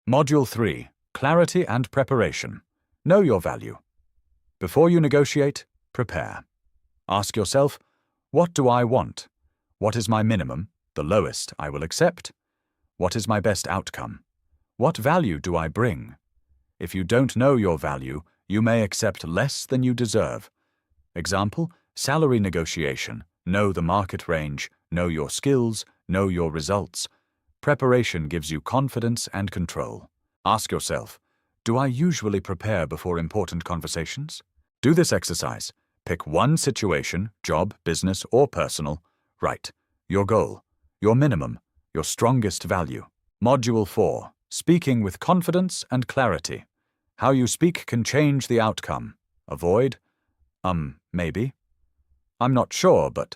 Module 3. Clarity and Preparation. Know your value. Before you negotiate, prepare. Ask yourself, what do I want? What is my minimum, the lowest I will accept? What is my best outcome? What value do I bring? If you don't know your value, you may accept less than you deserve. Example, salary negotiation. Know the market range, know your skills, know your results. Preparation gives you confidence and control. Ask yourself, do I usually prepare before important conversations? Do this exercise. Pick one situation, job, business, or personal. Write your goal, your minimum, your strongest value. Module 4. Speaking with confidence and clarity. How you speak can change the outcome. Avoid, maybe. I'm not sure, but.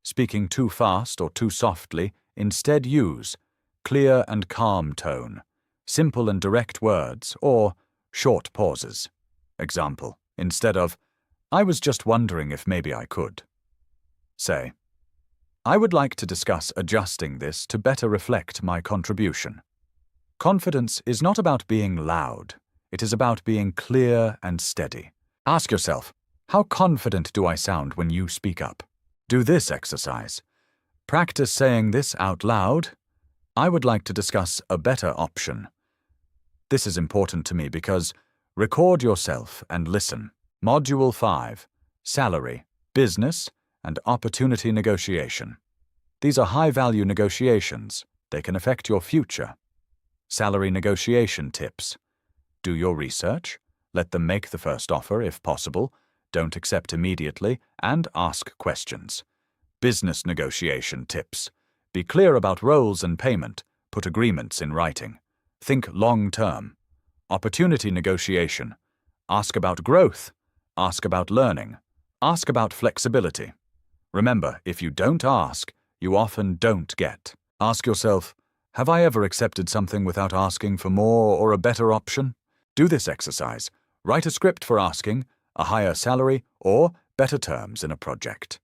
Speaking too fast or too softly, instead use clear and calm tone, simple and direct words, or short pauses. Example, instead of, I was just wondering if maybe I could. Say, I would like to discuss adjusting this to better reflect my contribution. Confidence is not about being loud. It is about being clear and steady. Ask yourself, how confident do I sound when you speak up? Do this exercise. Practice saying this out loud. I would like to discuss a better option. This is important to me because record yourself and listen. Module 5. Salary, Business, and Opportunity Negotiation. These are high-value negotiations. They can affect your future. Salary negotiation tips. Do your research. Let them make the first offer if possible. Don't accept immediately, and ask questions. Business negotiation tips. Be clear about roles and payment. Put agreements in writing. Think long-term. Opportunity negotiation. Ask about growth. Ask about learning. Ask about flexibility. Remember, if you don't ask, you often don't get. Ask yourself, have I ever accepted something without asking for more or a better option? Do this exercise. Write a script for asking, a higher salary, or better terms in a project.